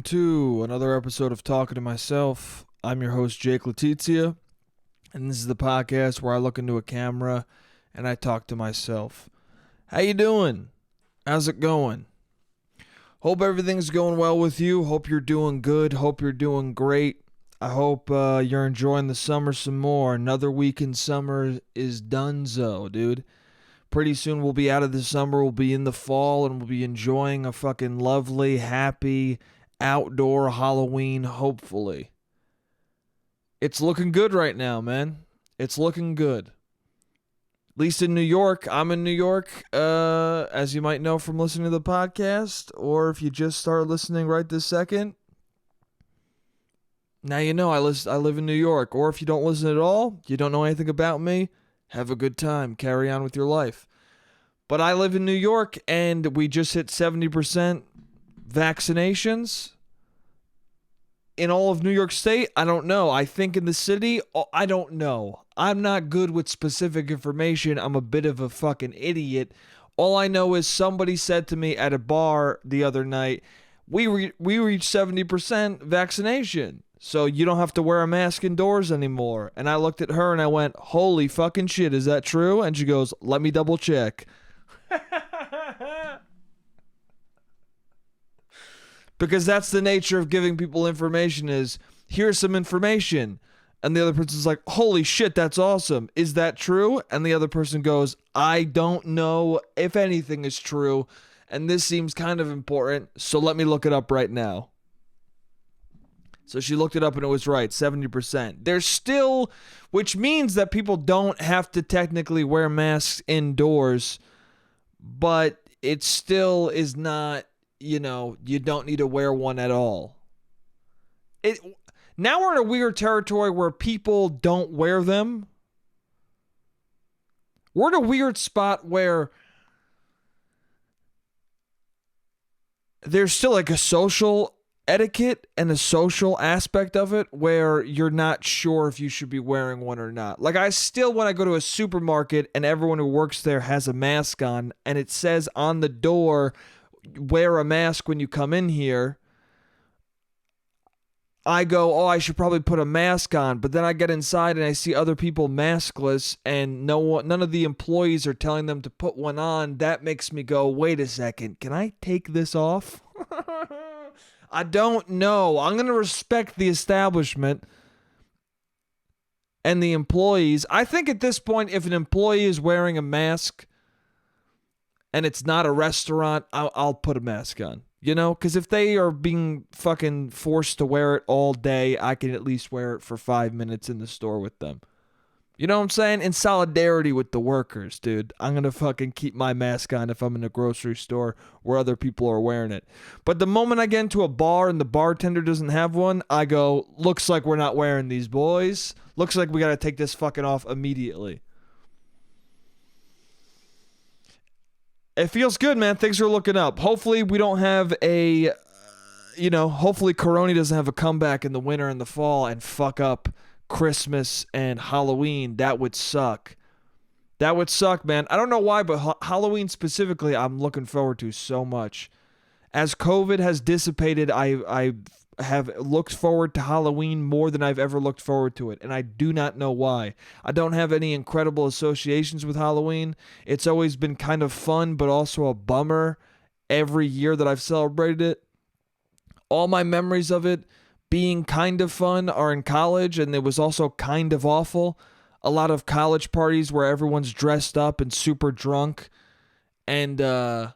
to another episode of Talking to Myself. I'm your host, Jake Letizia, and this is the podcast where I look into a camera and I talk to myself. How you doing? How's it going? Hope everything's going well with you. Hope you're doing good. Hope you're doing great. I hope you're enjoying the summer some more. Another week in summer is donezo, dude. Pretty soon we'll be out of the summer, we'll be in the fall, and we'll be enjoying a fucking lovely, happy, outdoor Halloween, hopefully. It's looking good right now, man. It's looking good. At least in New York. I'm in New York, as you might know from listening to the podcast, or if you just started listening right this second. Now you know I live in New York. Or if you don't listen at all, you don't know anything about me, have a good time. Carry on with your life. But I live in New York, and we just hit 70% vaccinations. In all of New York State, I don't know. I think in the city, I don't know. I'm not good with specific information. I'm a bit of a fucking idiot. All I know is somebody said to me at a bar the other night, we reached 70% vaccination. So you don't have to wear a mask indoors anymore. And I looked at her and I went, holy fucking shit, is that true? And she goes, let me double check. Because that's the nature of giving people information is, here's some information. And the other person's like, holy shit, that's awesome. Is that true? And the other person goes, I don't know if anything is true. And this seems kind of important. So let me look it up right now. So she looked it up and it was right, 70%. There's still, which means that people don't have to technically wear masks indoors, but it still is not, you don't need to wear one at all. Now we're in a weird territory where people don't wear them. We're in a weird spot where there's still like a social etiquette and a social aspect of it where you're not sure if you should be wearing one or not. Like when I go to a supermarket and everyone who works there has a mask on and it says on the door, wear a mask when you come in here, I go, I should probably put a mask on. But then I get inside and I see other people maskless and none of the employees are telling them to put one on. That makes me go, wait a second, can I take this off? I don't know. I'm going to respect the establishment and the employees. I think at this point, if an employee is wearing a mask and it's not a restaurant, I'll put a mask on. Because if they are being fucking forced to wear it all day, I can at least wear it for 5 minutes in the store with them. You know what I'm saying? In solidarity with the workers, dude. I'm going to fucking keep my mask on if I'm in a grocery store where other people are wearing it. But the moment I get into a bar and the bartender doesn't have one, I go, looks like we're not wearing these, boys. Looks like we got to take this fucking off immediately. It feels good, man. Things are looking up. Hopefully we don't have hopefully Corona doesn't have a comeback in the winter and the fall and fuck up Christmas and Halloween. That would suck. That would suck, man. I don't know why, but Halloween specifically, I'm looking forward to so much. As COVID has dissipated, I have looked forward to Halloween more than I've ever looked forward to it, and I do not know why. I don't have any incredible associations with Halloween. It's always been kind of fun, but also a bummer every year that I've celebrated it. All my memories of it being kind of fun are in college, and it was also kind of awful. A lot of college parties where everyone's dressed up and super drunk and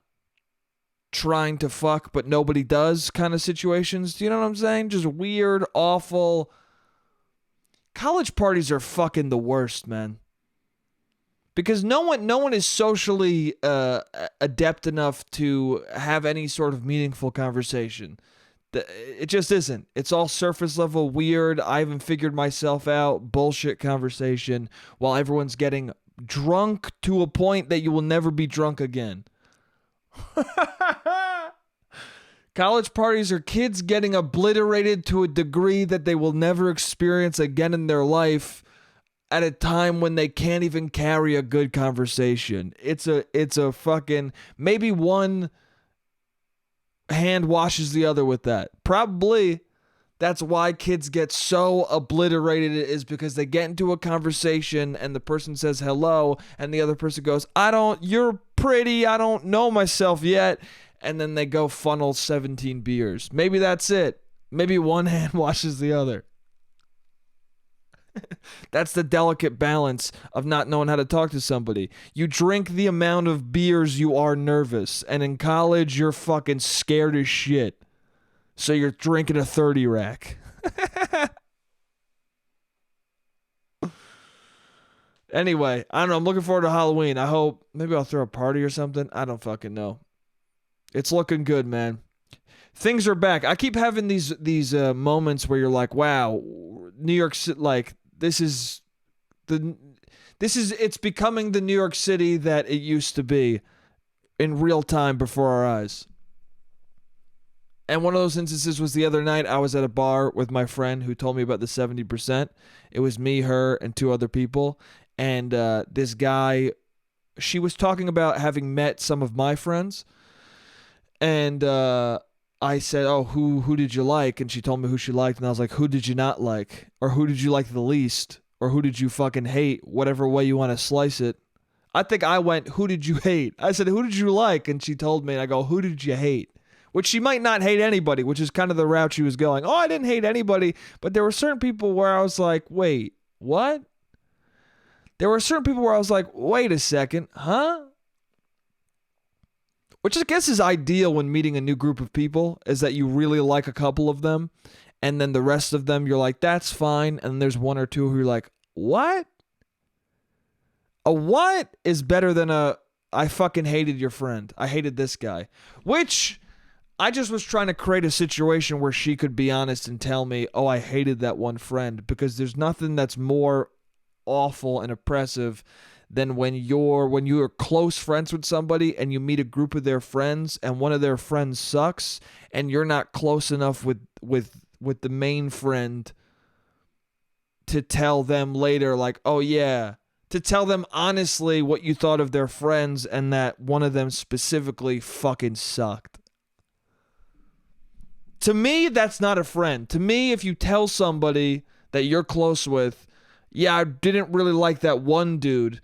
trying to fuck but nobody does kind of situations. Do you know what I'm saying? Just weird, awful. College parties are fucking the worst, man. Because no one is socially adept enough to have any sort of meaningful conversation. It just isn't. It's all surface level weird. I haven't figured myself out. Bullshit conversation while everyone's getting drunk to a point that you will never be drunk again. College parties are kids getting obliterated to a degree that they will never experience again in their life at a time when they can't even carry a good conversation. It's a fucking maybe one hand washes the other with that. Probably that's why kids get so obliterated, is because they get into a conversation and the person says hello and the other person goes, you're pretty, I don't know myself yet. And then they go funnel 17 beers. Maybe that's it. Maybe one hand washes the other. That's the delicate balance of not knowing how to talk to somebody. You drink the amount of beers you are nervous. And in college, you're fucking scared as shit. So you're drinking a 30 rack. Anyway, I don't know. I'm looking forward to Halloween. I hope maybe I'll throw a party or something. I don't fucking know. It's looking good, man. Things are back. I keep having these moments where you're like, wow, New York City, like it's becoming the New York City that it used to be in real time before our eyes. And one of those instances was the other night. I was at a bar with my friend who told me about the 70%. It was me, her, and two other people. And this guy, she was talking about having met some of my friends. And I said, oh, who did you like? And she told me who she liked. And I was like, who did you not like? Or who did you like the least? Or who did you fucking hate? Whatever way you want to slice it. I think I went, who did you hate? I said, who did you like? And she told me, and I go, who did you hate? Which she might not hate anybody, which is kind of the route she was going. Oh, I didn't hate anybody. But there were certain people where I was like, wait, what? There were certain people where I was like, wait a second, huh? Which I guess is ideal when meeting a new group of people, is that you really like a couple of them. And then the rest of them, you're like, that's fine. And there's one or two who you're like, what? A what is better than I fucking hated your friend. I hated this guy. Which I just was trying to create a situation where she could be honest and tell me, oh, I hated that one friend. Because there's nothing that's more awful and oppressive than when you're close friends with somebody and you meet a group of their friends and one of their friends sucks and you're not close enough with the main friend to tell them later, like, oh yeah, to tell them honestly what you thought of their friends and that one of them specifically fucking sucked. To me, that's not a friend. To me, if you tell somebody that you're close with, yeah, I didn't really like that one dude,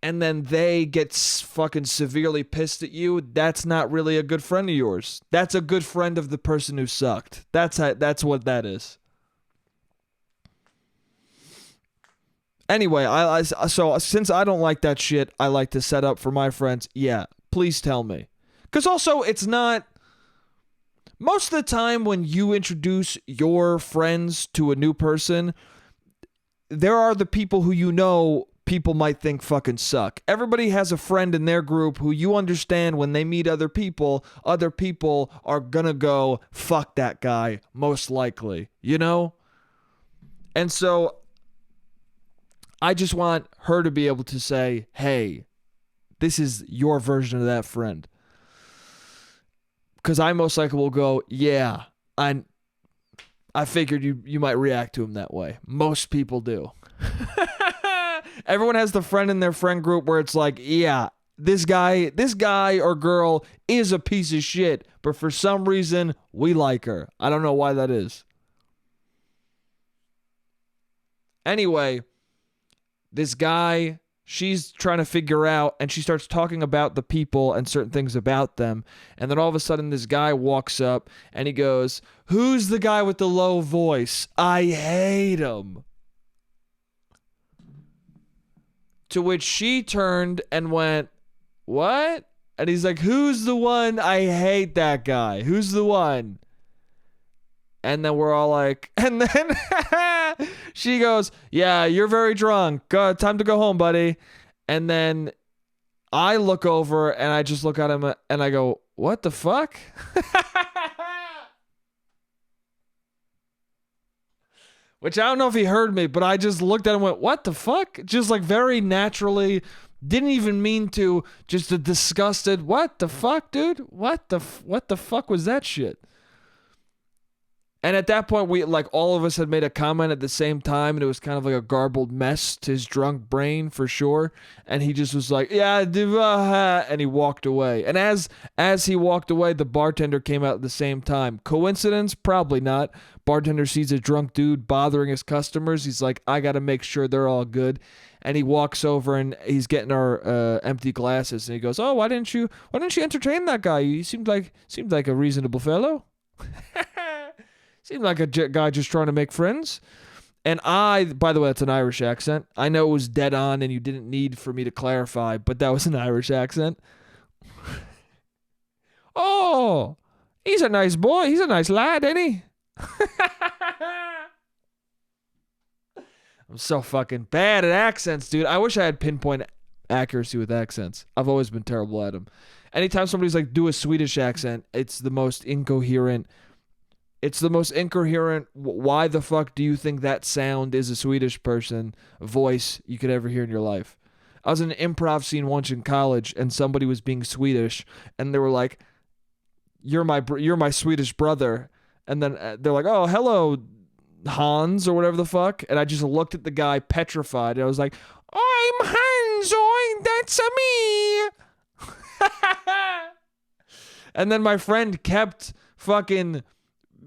and then they get fucking severely pissed at you, that's not really a good friend of yours. That's a good friend of the person who sucked. That's what that is. Anyway, so since I don't like that shit, I like to set up for my friends. Yeah, please tell me. Because also, it's not... Most of the time when you introduce your friends to a new person, there are the people who you know people might think fucking suck. Everybody has a friend in their group who you understand when they meet other people are gonna go, fuck that guy, most likely, you know? And so I just want her to be able to say, hey, this is your version of that friend. Because I most likely will go, yeah, I figured you might react to him that way. Most people do. Everyone has the friend in their friend group where it's like, yeah, this guy or girl is a piece of shit, but for some reason, we like her. I don't know why that is. Anyway, this guy, she's trying to figure out, and she starts talking about the people and certain things about them. And then all of a sudden, this guy walks up and he goes, who's the guy with the low voice? I hate him. To which she turned and went, what? And he's like, who's the one? I hate that guy. Who's the one? And then we're all like, and then she goes, yeah, you're very drunk. Time to go home, buddy. And then I look over and I just look at him and I go, what the fuck? Which I don't know if he heard me, but I just looked at him and went, what the fuck? Just like very naturally, didn't even mean to, just a disgusted, what the fuck, dude? What the fuck was that shit? And at that point, we like all of us had made a comment at the same time, and it was kind of like a garbled mess to his drunk brain for sure. And he just was like, "Yeah, and he walked away. And as he walked away, the bartender came out at the same time. Coincidence? Probably not. Bartender sees a drunk dude bothering his customers. He's like, "I got to make sure they're all good." And he walks over and he's getting our empty glasses, and he goes, "Oh, why didn't you entertain that guy? He seemed like a reasonable fellow." Seemed like a guy just trying to make friends. And by the way, that's an Irish accent. I know it was dead on and you didn't need for me to clarify, but that was an Irish accent. Oh, he's a nice boy. He's a nice lad, ain't he? I'm so fucking bad at accents, dude. I wish I had pinpoint accuracy with accents. I've always been terrible at them. Anytime somebody's like, do a Swedish accent, it's the most incoherent. Why the fuck do you think that sound is a Swedish person voice you could ever hear in your life? I was in an improv scene once in college, and somebody was being Swedish, and they were like, "You're my Swedish brother," and then they're like, "Oh, hello, Hans," or whatever the fuck, and I just looked at the guy petrified, and I was like, "I'm Hans, oi, that's a me." And then my friend kept fucking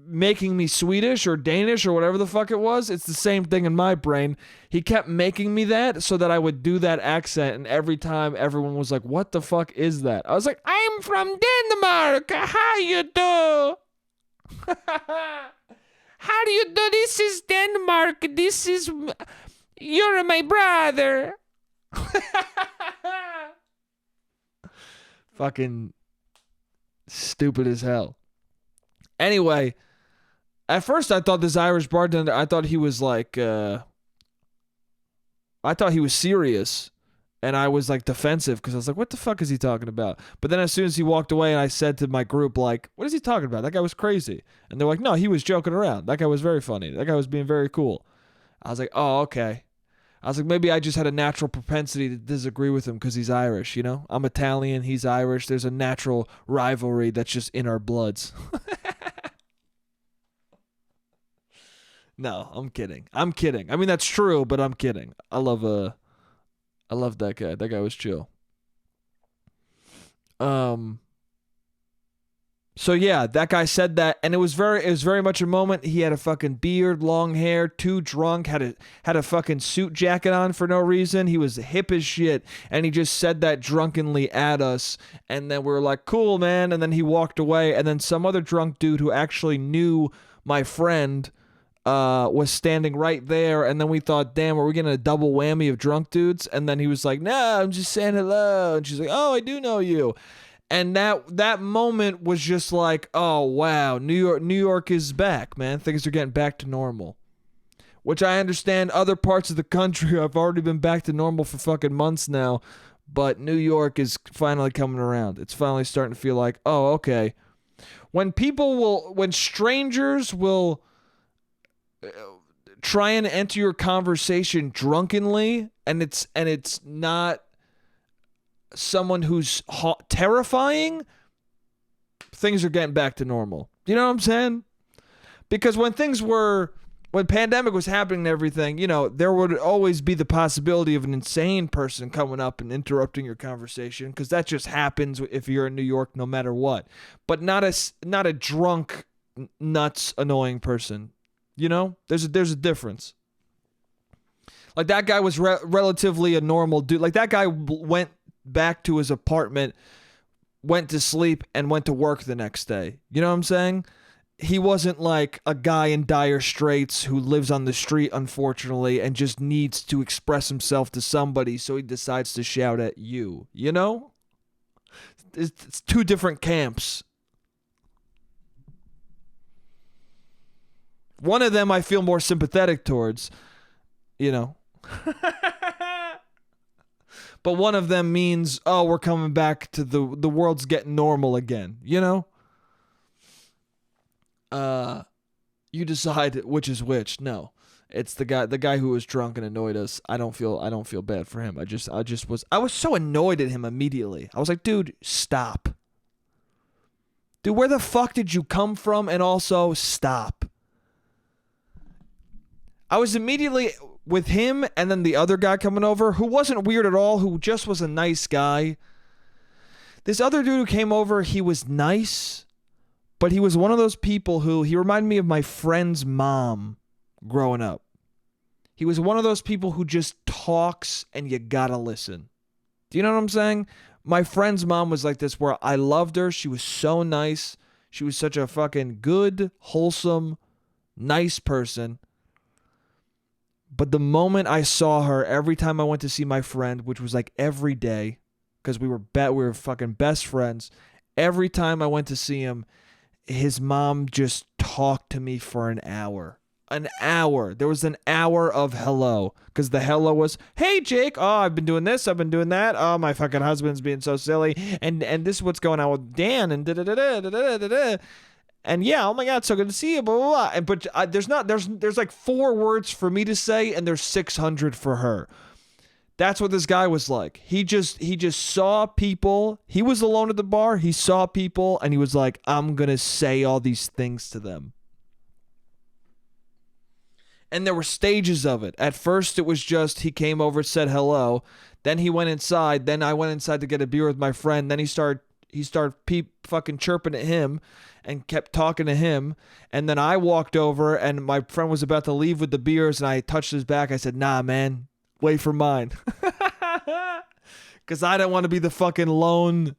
making me Swedish or Danish or whatever the fuck it was. It's the same thing in my brain. He kept making me that so that I would do that accent, and every time everyone was like, "What the fuck is that?" I was like, "I'm from Denmark. How you do?" "How do you do? This is Denmark. You're my brother." Fucking stupid as hell. Anyway, at first I thought this Irish bartender, I thought he was like, I thought he was serious. And I was like defensive because I was like, what the fuck is he talking about? But then as soon as he walked away, and I said to my group, like, what is he talking about? That guy was crazy. And they're like, no, he was joking around. That guy was very funny. That guy was being very cool. I was like, oh, okay. I was like, maybe I just had a natural propensity to disagree with him because he's Irish, you know? I'm Italian, he's Irish. There's a natural rivalry that's just in our bloods. No, I'm kidding. I mean, that's true, but I'm kidding. I love that guy. That guy was chill. So yeah, that guy said that, and it was very much a moment. He had a fucking beard, long hair, too drunk, had a fucking suit jacket on for no reason. He was hip as shit, and he just said that drunkenly at us, and then we were like, cool, man, and then he walked away, and then some other drunk dude who actually knew my friend was standing right there, and then we thought, damn, are we getting a double whammy of drunk dudes? And then he was like, no, I'm just saying hello, and she's like, oh, I do know you. And that moment was just like, oh wow, New York is back, man. Things are getting back to normal. Which I understand other parts of the country have already been back to normal for fucking months now, but New York is finally coming around. It's finally starting to feel like, oh, okay. When strangers will try and enter your conversation drunkenly, and it's not someone who's terrifying, things are getting back to normal. You know what I'm saying? Because when pandemic was happening and everything, you know, there would always be the possibility of an insane person coming up and interrupting your conversation, because that just happens if you're in New York, no matter what. But not a drunk, nuts, annoying person. You know, there's a difference. Like that guy was relatively a normal dude. Like that guy went back to his apartment, went to sleep, and went to work the next day. You know what I'm saying? He wasn't like a guy in dire straits who lives on the street, unfortunately, and just needs to express himself to somebody, so he decides to shout at you. You know? It's two different camps. One of them I feel more sympathetic towards, you know. But one of them means, oh, we're coming back to the world's getting normal again, you know? You decide which is which. No. It's the guy who was drunk and annoyed us. I don't feel bad for him. I was so annoyed at him immediately. I was like, dude, stop. Dude, where the fuck did you come from? And also, stop. I was immediately with him and then the other guy coming over who wasn't weird at all, who just was a nice guy. This other dude who came over, he was nice, but he was one of those people who, he reminded me of my friend's mom growing up. He was one of those people who just talks and you gotta listen. Do you know what I'm saying? My friend's mom was like this, where I loved her. She was so nice. She was such a fucking good, wholesome, nice person. But the moment I saw her, every time I went to see my friend, which was like every day, because we were fucking best friends, every time I went to see him, his mom just talked to me for an hour. An hour. There was an hour of hello. Because the hello was, hey, Jake. Oh, I've been doing this. I've been doing that. Oh, my fucking husband's being so silly. And this is what's going on with Dan. And da-da-da-da-da-da-da-da. And yeah, oh my God, so good to see you, blah, blah, blah. And, but there's like 4 words for me to say, and there's 600 for her. That's what this guy was like. He just saw people. He was alone at the bar. He saw people, and he was like, I'm going to say all these things to them. And there were stages of it. At first, it was just he came over, said hello. Then he went inside. Then I went inside to get a beer with my friend. Then he started fucking chirping at him and kept talking to him. And then I walked over, and my friend was about to leave with the beers, and I touched his back. I said, nah, man, wait for mine. Because I don't want to be the fucking lone...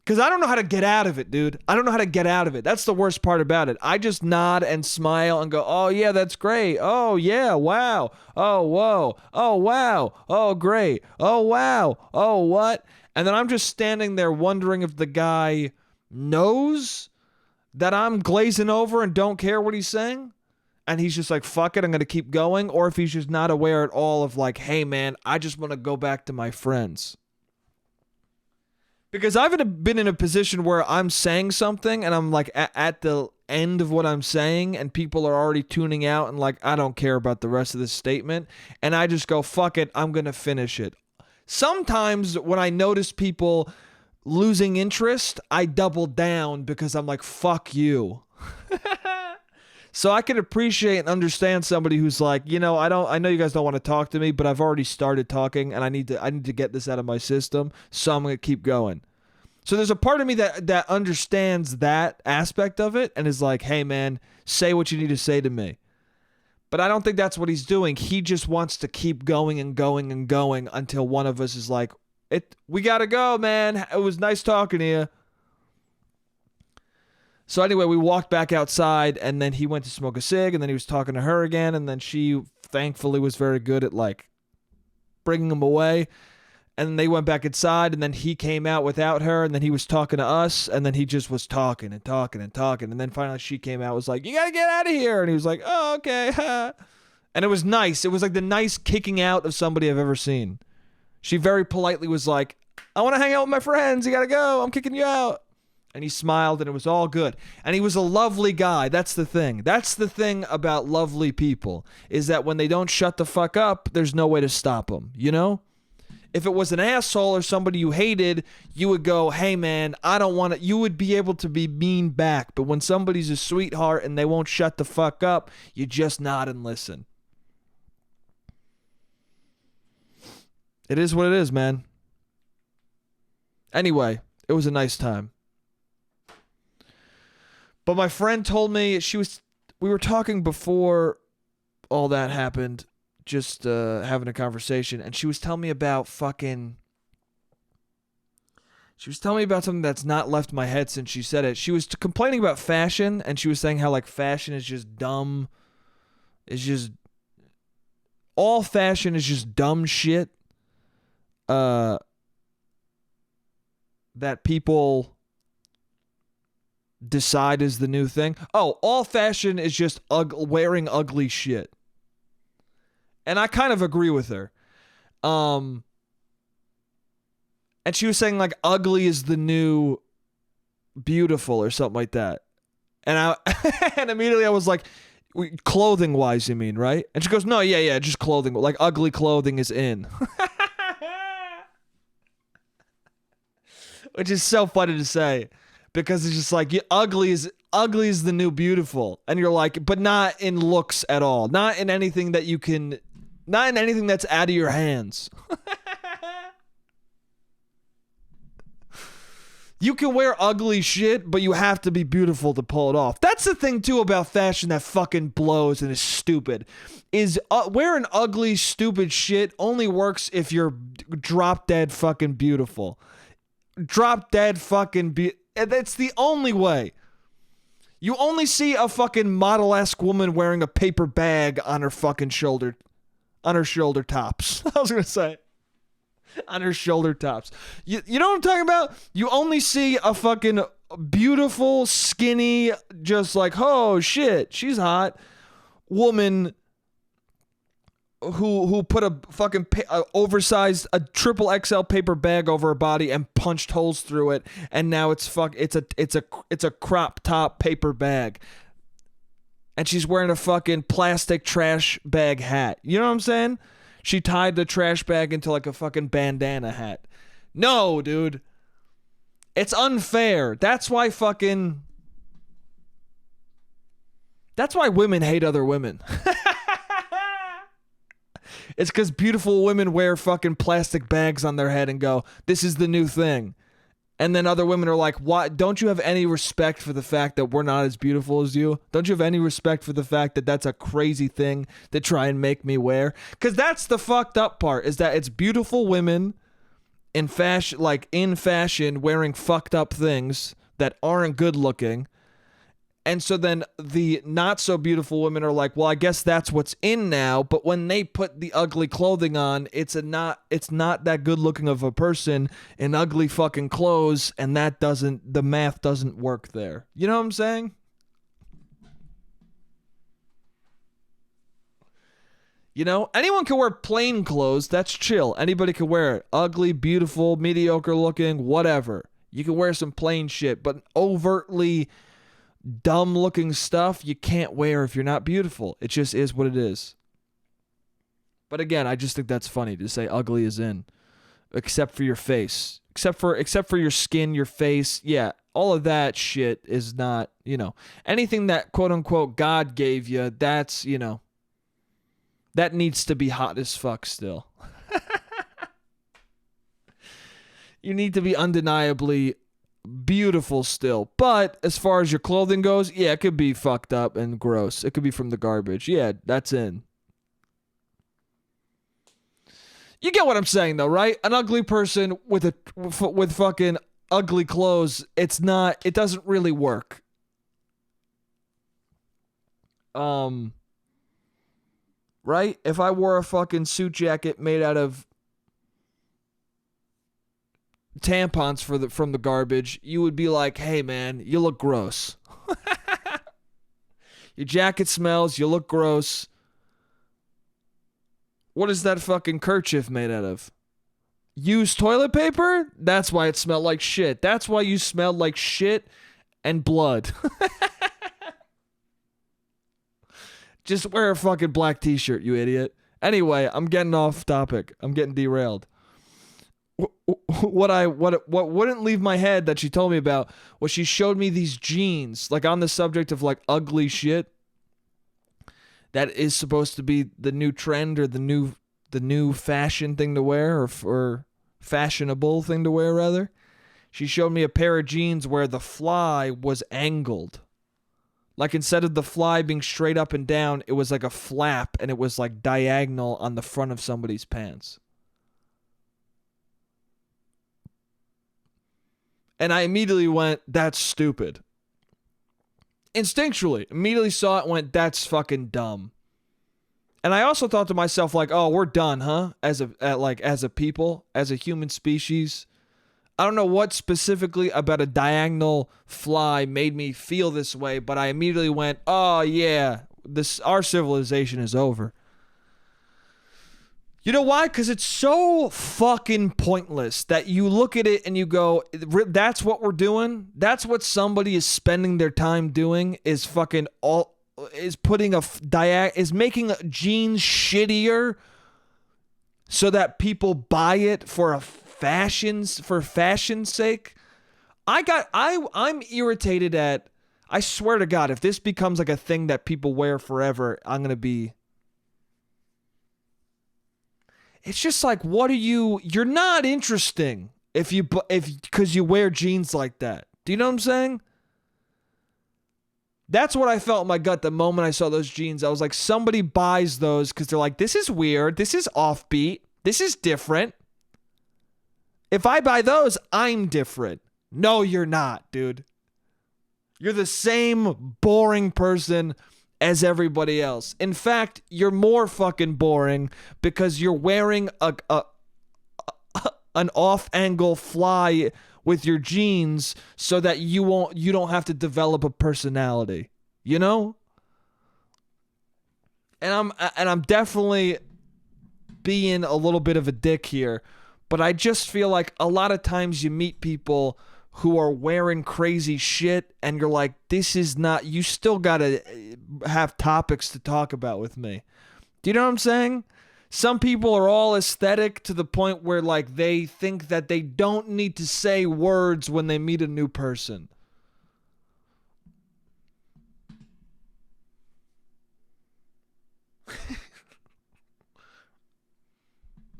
Because I don't know how to get out of it, dude. I don't know how to get out of it. That's the worst part about it. I just nod and smile and go, oh, yeah, that's great. Oh, yeah, wow. Oh, whoa. Oh, wow. Oh, great. Oh, wow. Oh, what? And then I'm just standing there wondering if the guy knows that I'm glazing over and don't care what he's saying. And he's just like, fuck it, I'm going to keep going. Or if he's just not aware at all of like, hey, man, I just want to go back to my friends. Because I've been in a position where I'm saying something and I'm like at the end of what I'm saying and people are already tuning out and like, I don't care about the rest of this statement. And I just go, fuck it, I'm going to finish it. Sometimes when I notice people losing interest, I double down because I'm like, fuck you. So I can appreciate and understand somebody who's like, you know, I know you guys don't want to talk to me, but I've already started talking and I need to get this out of my system, so I'm going to keep going. So there's a part of me that understands that aspect of it and is like, hey man, say what you need to say to me. But I don't think that's what he's doing. He just wants to keep going and going and going until one of us is like, we got to go, man. It was nice talking to you. So anyway, we walked back outside, and then he went to smoke a cig, and then he was talking to her again, and then she thankfully was very good at, like, bringing him away. And then they went back inside, and then he came out without her, and then he was talking to us, and then he just was talking and talking and talking. And then finally she came out, was like, you got to get out of here. And he was like, oh, okay. And it was nice. It was like the nice kicking out of somebody I've ever seen. She very politely was like, I want to hang out with my friends. You got to go. I'm kicking you out. And he smiled, and it was all good. And he was a lovely guy. That's the thing. That's the thing about lovely people, is that when they don't shut the fuck up, there's no way to stop them, you know? If it was an asshole or somebody you hated, you would go, hey, man, I don't want to... You would be able to be mean back. But when somebody's a sweetheart and they won't shut the fuck up, you just nod and listen. It is what it is, man. Anyway, it was a nice time. But my friend told me we were talking before all that happened, just having a conversation, and she was telling me about something that's not left my head since she said it. She was complaining about fashion, and she was saying how like fashion is just dumb. All fashion is just dumb shit. That people decide is the new thing. Oh, all fashion is just wearing ugly shit. And I kind of agree with her. And she was saying like ugly is the new beautiful or something like that. And and immediately I was like, clothing wise, you mean, right? And she goes, no, yeah, just clothing. Like ugly clothing is in. Which is so funny to say. Because it's just like, ugly is ugly is the new beautiful. And you're like, but not in looks at all. Not in anything that you can, not in anything that's out of your hands. You can wear ugly shit, but you have to be beautiful to pull it off. That's the thing, too, about fashion that fucking blows and is stupid. Is wearing ugly, stupid shit only works if you're drop dead fucking beautiful. Drop dead fucking that's the only way. You only see a fucking model-esque woman wearing a paper bag on her fucking shoulder. On her shoulder tops. I was going to say. On her shoulder tops. You know what I'm talking about? You only see a fucking beautiful, skinny, just like, oh shit, she's hot woman who put a fucking oversized, a triple XL paper bag over her body and punched holes through it, and now it's a crop top paper bag. And she's wearing a fucking plastic trash bag hat. You know what I'm saying? She tied the trash bag into like a fucking bandana hat. No, dude. It's unfair. That's why women hate other women. It's because beautiful women wear fucking plastic bags on their head and go, this is the new thing. And then other women are like, "Why don't you have any respect for the fact that we're not as beautiful as you? Don't you have any respect for the fact that that's a crazy thing to try and make me wear?" Because that's the fucked up part, is that it's beautiful women in fashion wearing fucked up things that aren't good looking. And so then the not so beautiful women are like, well, I guess that's what's in now. But when they put the ugly clothing on, it's not that good looking of a person in ugly fucking clothes. And the math doesn't work there. You know what I'm saying? You know, anyone can wear plain clothes. That's chill. Anybody can wear it. Ugly, beautiful, mediocre looking, whatever. You can wear some plain shit, but overtly dumb looking stuff you can't wear if you're not beautiful. It just is what it is. But again, I just think that's funny to say ugly is in, except for your face, except for your skin, your face. Yeah, all of that shit is not, anything that quote unquote God gave you. That's, that needs to be hot as fuck still. You need to be undeniably beautiful still. But as far as your clothing goes, yeah, it could be fucked up and gross. It could be from the garbage. Yeah, that's in. You get what I'm saying though, right? An ugly person with fucking ugly clothes, it doesn't really work. Right? If I wore a fucking suit jacket made out of tampons from the garbage, you would be like, hey man, you look gross. Your jacket smells, you look gross. What is that fucking kerchief made out of? Used toilet paper? That's why it smelled like shit. That's why you smelled like shit and blood. Just wear a fucking black t-shirt, you idiot. Anyway, I'm getting off topic. I'm getting derailed. What wouldn't leave my head that she told me about was she showed me these jeans, like on the subject of like ugly shit that is supposed to be the new trend or the new fashion thing to wear, or fashionable thing to wear rather. She showed me a pair of jeans where the fly was angled. Like instead of the fly being straight up and down, it was like a flap and it was like diagonal on the front of somebody's pants. And I immediately went, that's stupid. Instinctually, immediately saw it and went, that's fucking dumb. And I also thought to myself, like, oh, we're done, huh? As a people, as a human species. I don't know what specifically about a diagonal fly made me feel this way, but I immediately went, oh yeah, our civilization is over. You know why? Because it's so fucking pointless that you look at it and you go, that's what we're doing? That's what somebody is spending their time doing, is fucking is making jeans shittier so that people buy it for fashion's sake. I'm irritated at, I swear to God, if this becomes like a thing that people wear forever, I'm going to be... It's just like, what are you... You're not interesting because you wear jeans like that. Do you know what I'm saying? That's what I felt in my gut the moment I saw those jeans. I was like, somebody buys those because they're like, this is weird. This is offbeat. This is different. If I buy those, I'm different. No, you're not, dude. You're the same boring person as everybody else. In fact, you're more fucking boring because you're wearing an off-angle fly with your jeans so that you don't have to develop a personality, you know? And I'm definitely being a little bit of a dick here, but I just feel like a lot of times you meet people who are wearing crazy shit and you're like, this is not, you still gotta have topics to talk about with me. Do you know what I'm saying? Some people are all aesthetic to the point where like they think that they don't need to say words when they meet a new person.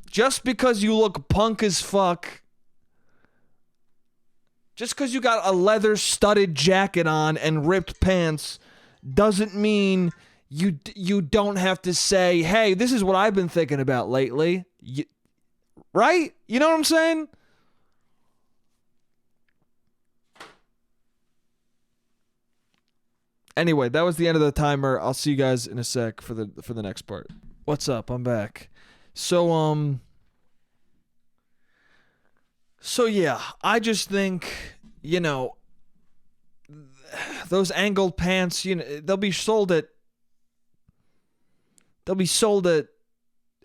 Just because you look punk as fuck, just because you got a leather studded jacket on and ripped pants doesn't mean you don't have to say, hey, this is what I've been thinking about lately. Right? You know what I'm saying? Anyway, that was the end of the timer. I'll see you guys in a sec for the next part. What's up? I'm back. So yeah, I just think, you know, those angled pants, you know, they'll be sold at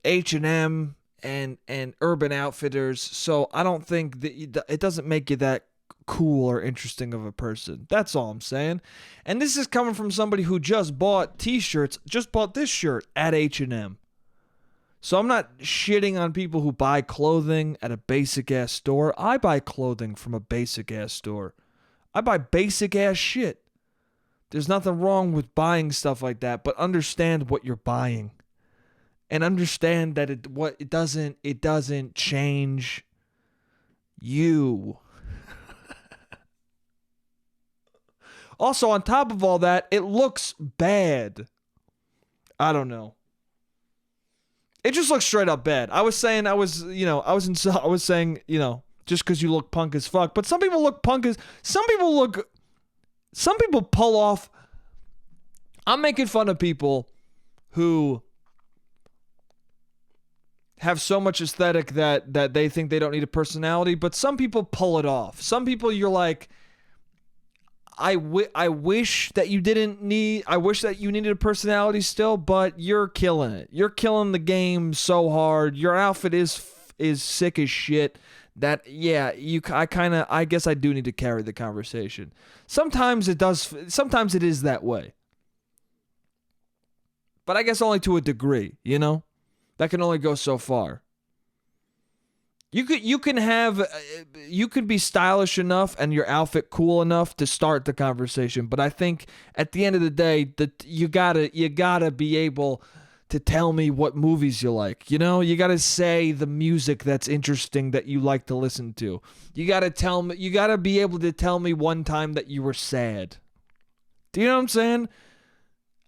H&M and Urban Outfitters. So I don't think that it doesn't make you that cool or interesting of a person. That's all I'm saying. And this is coming from somebody who just bought this shirt at H&M. So I'm not shitting on people who buy clothing at a basic-ass store. I buy clothing from a basic-ass store. I buy basic-ass shit. There's nothing wrong with buying stuff like that, but understand what you're buying. And understand that it doesn't change you. Also, on top of all that, it looks bad. I don't know. It just looks straight up bad. I was saying, just because you look punk as fuck. But some people look punk as, some people pull off. I'm making fun of people who have so much aesthetic that they think they don't need a personality. But some people pull it off. Some people you're like, I wish that you needed a personality still, but you're killing it. You're killing the game so hard. Your outfit is sick as shit that, yeah, I guess I do need to carry the conversation. Sometimes it is that way. But I guess only to a degree, you know? That can only go so far. You can be stylish enough and your outfit cool enough to start the conversation, but I think at the end of the day that you gotta be able to tell me what movies you like. You know, you gotta say the music that's interesting that you like to listen to. You gotta be able to tell me one time that you were sad. Do you know what I'm saying?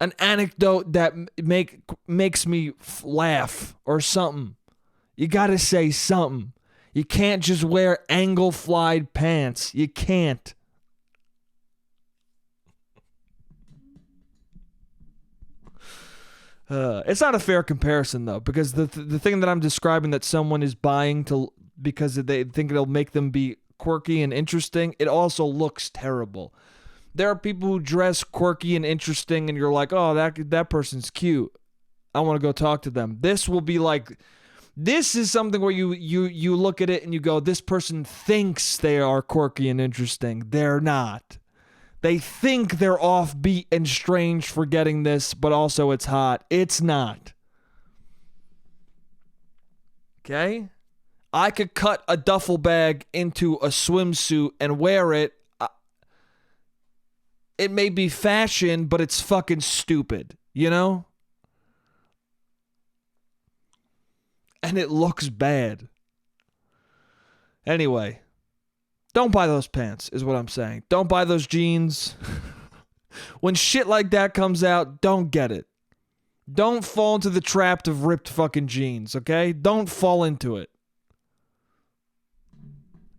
An anecdote that makes me laugh or something. You gotta say something. You can't just wear angle-flied pants. You can't. It's not a fair comparison, though, because the thing that I'm describing that someone is buying because they think it'll make them be quirky and interesting, it also looks terrible. There are people who dress quirky and interesting, and you're like, oh, that person's cute. I want to go talk to them. This will be like... This is something where you look at it and you go, this person thinks they are quirky and interesting. They're not. They think they're offbeat and strange for getting this, but also it's hot. It's not. Okay? I could cut a duffel bag into a swimsuit and wear it. it may be fashion, but it's fucking stupid, you know? And it looks bad. Anyway, don't buy those pants, is what I'm saying. Don't buy those jeans. When shit like that comes out, don't get it. Don't fall into the trap of ripped fucking jeans, okay? Don't fall into it.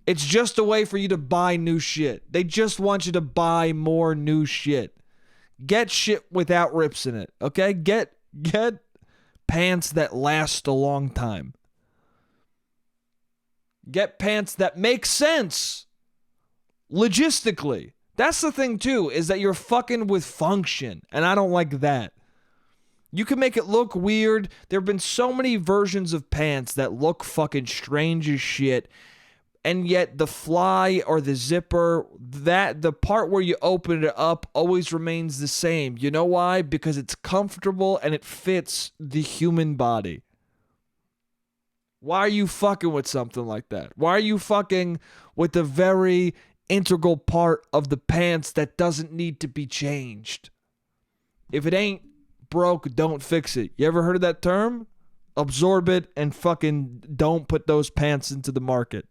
It's just a way for you to buy new shit. They just want you to buy more new shit. Get shit without rips in it, okay? Get pants that last a long time. Get pants that make sense logistically. That's the thing too, is that you're fucking with function, and I don't like that. You can make it look weird. There have been so many versions of pants that look fucking strange as shit, and yet the fly or the zipper, that the part where you open it up always remains the same. You know why? Because it's comfortable and it fits the human body. Why are you fucking with something like that? Why are you fucking with the very integral part of the pants that doesn't need to be changed? If it ain't broke, don't fix it. You ever heard of that term? Absorb it and fucking don't put those pants into the market.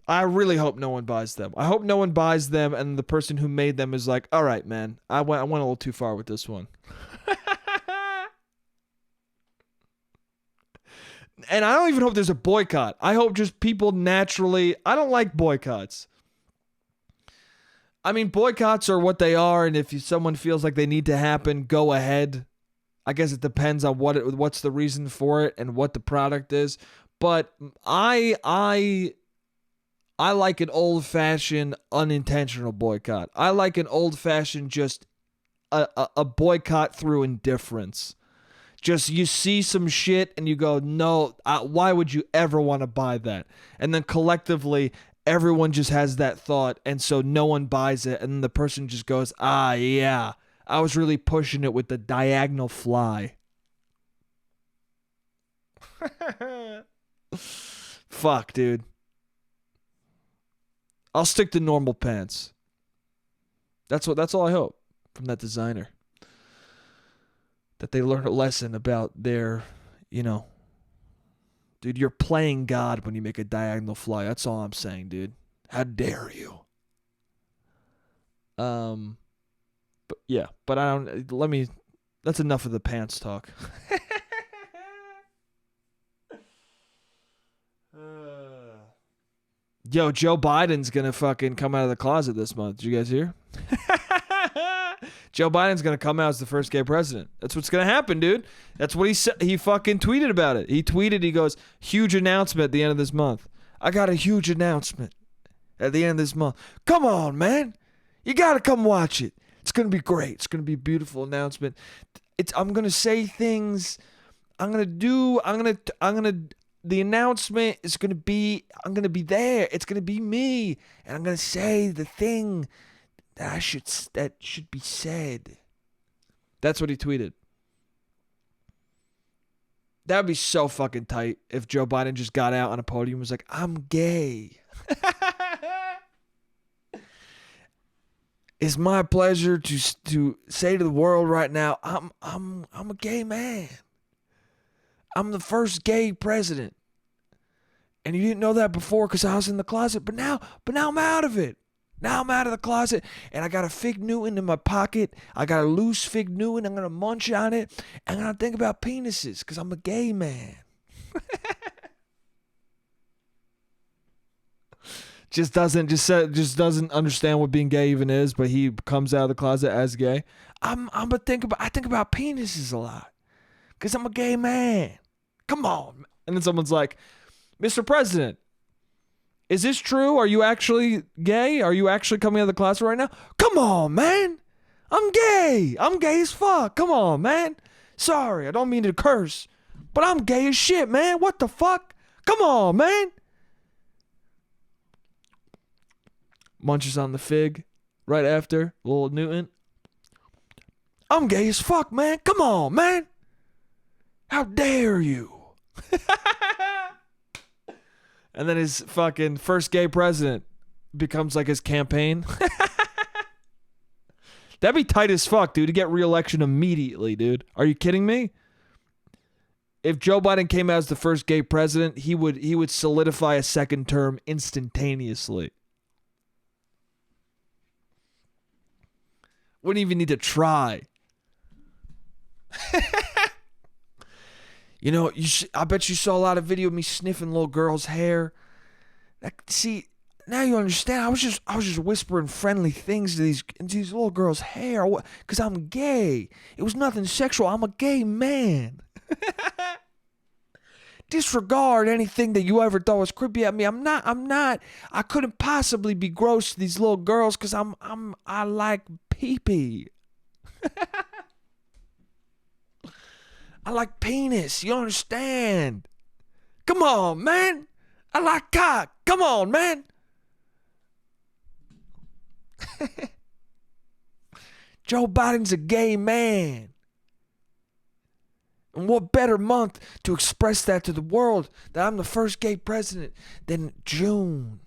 I really hope no one buys them. I hope no one buys them and the person who made them is like, all right, man, I went a little too far with this one. And I don't even hope there's a boycott. I hope just people naturally... I don't like boycotts. I mean, boycotts are what they are, and if someone feels like they need to happen, go ahead. I guess it depends on what's the reason for it and what the product is. But I like an old-fashioned unintentional boycott. I like an old-fashioned just a boycott through indifference. Just you see some shit and you go, no, why would you ever want to buy that? And then collectively, everyone just has that thought, and so no one buys it, and the person just goes, yeah, I was really pushing it with the diagonal fly. Fuck, dude. I'll stick to normal pants. That's all I hope from that designer. That they learn a lesson about their, dude, you're playing God when you make a diagonal fly. That's all I'm saying, dude. How dare you? But I don't, that's enough of the pants talk. Yo, Joe Biden's gonna fucking come out of the closet this month. Did you guys hear? Joe Biden's gonna come out as the first gay president. That's what's gonna happen, dude. That's what he said. He fucking tweeted about it. He goes, huge announcement at the end of this month. I got a huge announcement at the end of this month. Come on, man. You gotta come watch it. It's gonna be great. It's gonna be a beautiful announcement. I'm gonna say things. The announcement is gonna be, I'm gonna be there. It's gonna be me. And I'm gonna say the thing that should be said. That's what he tweeted. That would be so fucking tight if Joe Biden just got out on a podium and was like, I'm gay. It's my pleasure to say to the world right now, I'm a gay man. I'm the first gay president. And you didn't know that before because I was in the closet, but now I'm out of it. Now I'm out of the closet, and I got a Fig Newton in my pocket. I got a loose Fig Newton. I'm going to munch on it, and I'm going to think about penises because I'm a gay man. just doesn't understand what being gay even is, but he comes out of the closet as gay. I think about penises a lot because I'm a gay man. Come on. And then someone's like, Mr. President, is this true? Are you actually gay? Are you actually coming out of the closet right now? Come on, man. I'm gay. I'm gay as fuck. Come on, man. Sorry, I don't mean to curse, but I'm gay as shit, man. What the fuck? Come on, man. Munches on the fig right after little Newton. I'm gay as fuck, man. Come on, man. How dare you? And then his fucking first gay president becomes like his campaign. That'd be tight as fuck, dude, to get re-election immediately, dude. Are you kidding me? If Joe Biden came out as the first gay president, he would solidify a second term instantaneously. Wouldn't even need to try. You know, I bet you saw a lot of video of me sniffing little girls' hair. See, now you understand. I was just whispering friendly things to these little girls' hair because I'm gay. It was nothing sexual. I'm a gay man. Disregard anything that you ever thought was creepy at me. I'm not. I couldn't possibly be gross to these little girls because I like pee-pee. I like penis. You understand? Come on, man. I like cock. Come on, man. Joe Biden's a gay man. And what better month to express that to the world that I'm the first gay president than June?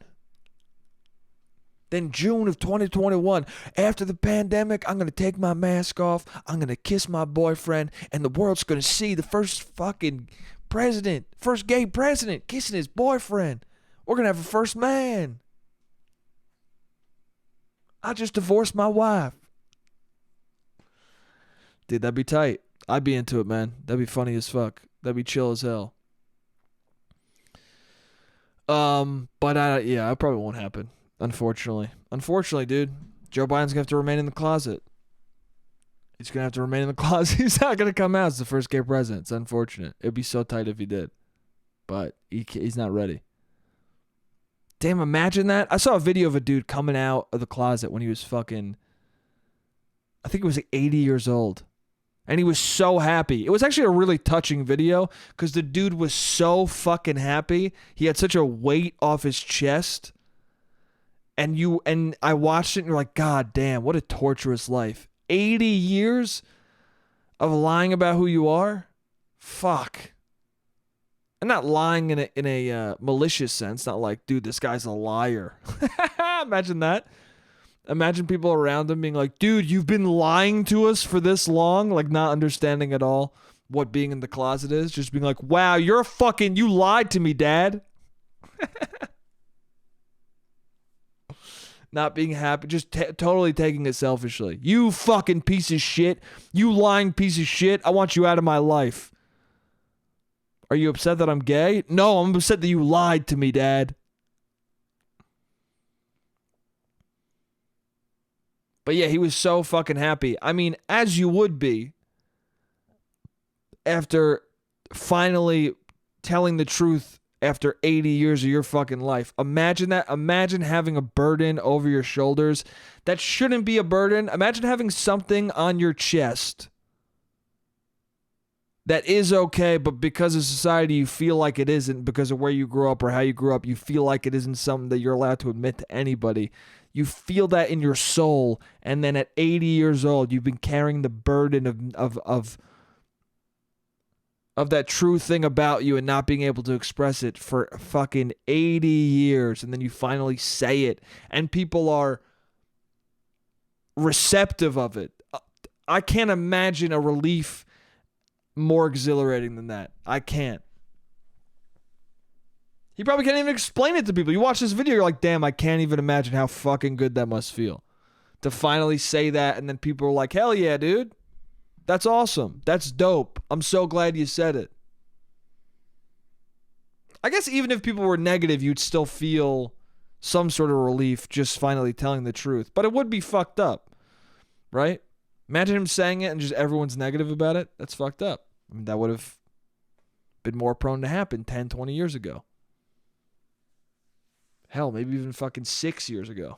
Then June of 2021, after the pandemic, I'm going to take my mask off. I'm going to kiss my boyfriend, and the world's going to see the first fucking president, first gay president kissing his boyfriend. We're going to have a first man. I just divorced my wife. Dude, that'd be tight. I'd be into it, man. That'd be funny as fuck. That'd be chill as hell. But it probably won't happen. Unfortunately, dude, Joe Biden's gonna have to remain in the closet. He's gonna have to remain in the closet. He's not gonna come out as the first gay president. It's unfortunate. It'd be so tight if he did, but he's not ready. Damn, imagine that. I saw a video of a dude coming out of the closet when he was fucking, I think it was like 80 years old. And he was so happy. It was actually a really touching video because the dude was so fucking happy. He had such a weight off his chest. And I watched it and you're like, God damn, what a torturous life. 80 years of lying about who you are? Fuck. And not lying in a malicious sense. Not like, dude, this guy's a liar. Imagine that. Imagine people around him being like, dude, you've been lying to us for this long. Like not understanding at all what being in the closet is. Just being like, wow, you lied to me, Dad. Not being happy, just totally taking it selfishly. You fucking piece of shit. You lying piece of shit. I want you out of my life. Are you upset that I'm gay? No, I'm upset that you lied to me, Dad. But yeah, he was so fucking happy. I mean, as you would be after finally telling the truth after 80 years of your fucking life. Imagine that. Imagine having a burden over your shoulders that shouldn't be a burden. Imagine having something on your chest that is okay, but because of society, you feel like it isn't because of where you grew up or how you grew up. You feel like it isn't something that you're allowed to admit to anybody. You feel that in your soul, and then at 80 years old, you've been carrying the burden of that true thing about you and not being able to express it for fucking 80 years, and then you finally say it, and people are receptive of it. I can't imagine a relief more exhilarating than that. I can't. He probably can't even explain it to people. You watch this video, you're like, damn, I can't even imagine how fucking good that must feel. To finally say that, and then people are like, hell yeah, dude. That's awesome. That's dope. I'm so glad you said it. I guess even if people were negative, you'd still feel some sort of relief just finally telling the truth. But it would be fucked up, right? Imagine him saying it and just everyone's negative about it. That's fucked up. I mean, that would have been more prone to happen 10, 20 years ago. Hell, maybe even fucking 6 years ago.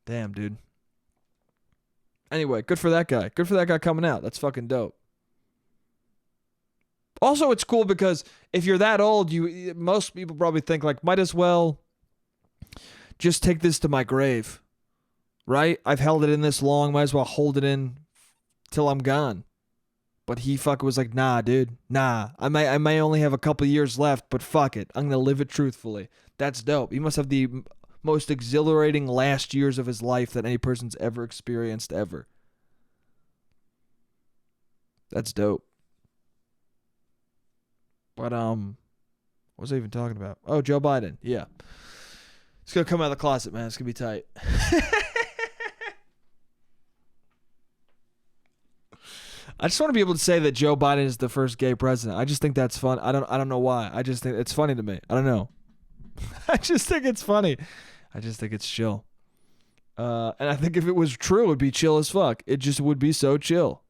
Damn, dude. Anyway, good for that guy. Good for that guy coming out. That's fucking dope. Also, it's cool because if you're that old, most people probably think like, might as well just take this to my grave, right? I've held it in this long. Might as well hold it in till I'm gone. But he fucking was like, nah, dude, nah. I may only have a couple years left, but fuck it. I'm going to live it truthfully. That's dope. He must have the most exhilarating last years of his life that any person's ever experienced ever. That's dope. But, what was I even talking about? Oh, Joe Biden. Yeah. It's going to come out of the closet, man. It's going to be tight. I just want to be able to say that Joe Biden is the first gay president. I just think that's fun. I don't know why. I just think it's funny to me. I don't know. I just think it's funny. I just think it's chill. And I think if it was true, it would be chill as fuck. It just would be so chill.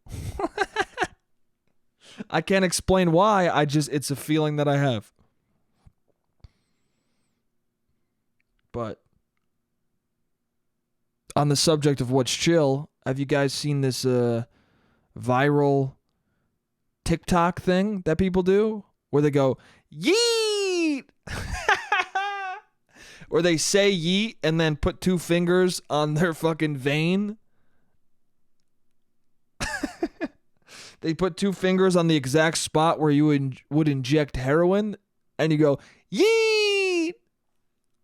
I can't explain why. It's a feeling that I have. But on the subject of what's chill, have you guys seen this viral TikTok thing that people do where they go, yeet, or they say yeet and then put two fingers on their fucking vein? They put two fingers on the exact spot where you would inject heroin, and you go, yeet,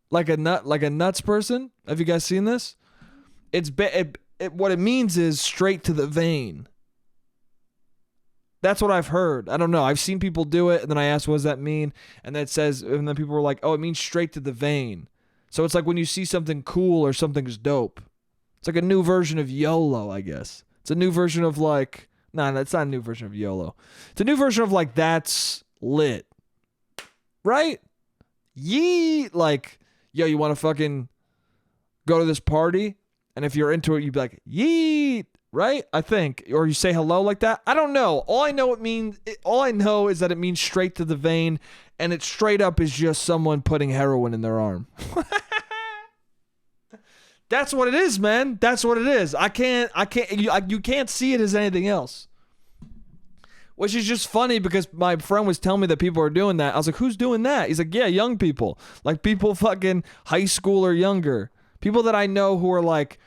like a nuts person. Have you guys seen this? What it means is straight to the vein. That's what I've heard. I don't know. I've seen people do it, and then I asked, what does that mean? And then and then people were like, oh, it means straight to the vein. So it's like when you see something cool or something's dope. It's like a new version of YOLO, I guess. It's a new version of like, nah, that's not a new version of YOLO. It's a new version of like, that's lit. Right? Yeet. Like, yo, you want to fucking go to this party? And if you're into it, you'd be like, yeet. Right? I think. Or you say hello like that. I don't know. All I know is that it means straight to the vein, and it straight up is just someone putting heroin in their arm. That's what it is, man. That's what it is. You can't see it as anything else. Which is just funny because my friend was telling me that people are doing that. I was like, who's doing that? He's like, yeah, young people. Like people fucking high school or younger. People that I know who are like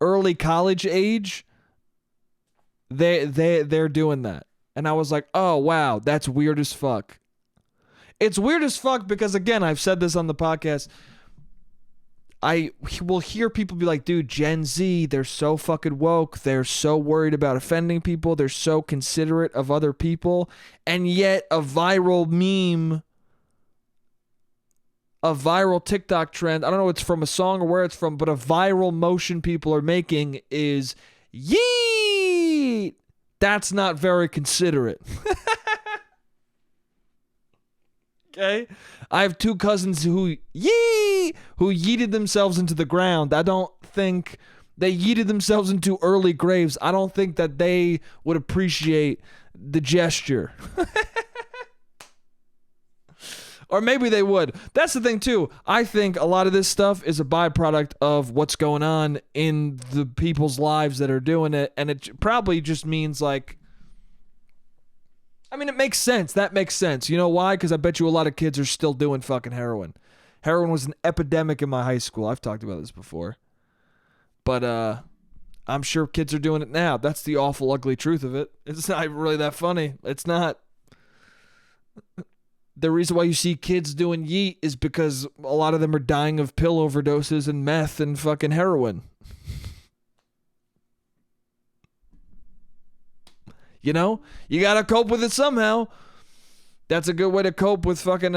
early college age. They're doing that. And I was like, oh, wow, that's weird as fuck. It's weird as fuck because, again, I've said this on the podcast. I will hear people be like, dude, Gen Z, they're so fucking woke. They're so worried about offending people. They're so considerate of other people. And yet a viral meme, a viral TikTok trend, I don't know if it's from a song or where it's from, but a viral motion people are making is yeet. That's not very considerate. Okay? I have two cousins who yeeted themselves into the ground. I don't think they yeeted themselves into early graves. I don't think that they would appreciate the gesture. Or maybe they would. That's the thing, too. I think a lot of this stuff is a byproduct of what's going on in the people's lives that are doing it. And it probably just means like, I mean, it makes sense. That makes sense. You know why? Because I bet you a lot of kids are still doing fucking heroin. Heroin was an epidemic in my high school. I've talked about this before. But I'm sure kids are doing it now. That's the awful, ugly truth of it. It's not really that funny. It's not. The reason why you see kids doing yeet is because a lot of them are dying of pill overdoses and meth and fucking heroin. You know? You gotta cope with it somehow. That's a good way to cope with fucking,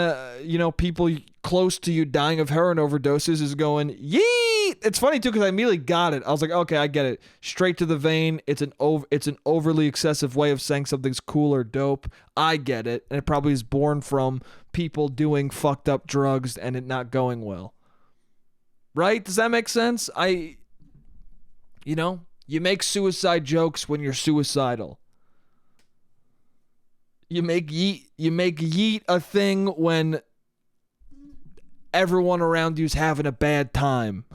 people close to you dying of heroin overdoses is going, yeet! It's funny, too, because I immediately got it. I was like, okay, I get it. Straight to the vein. It's an overly excessive way of saying something's cool or dope. I get it. And it probably is born from people doing fucked up drugs and it not going well. Right? Does that make sense? You make suicide jokes when you're suicidal. You make yeet a thing when everyone around you's having a bad time.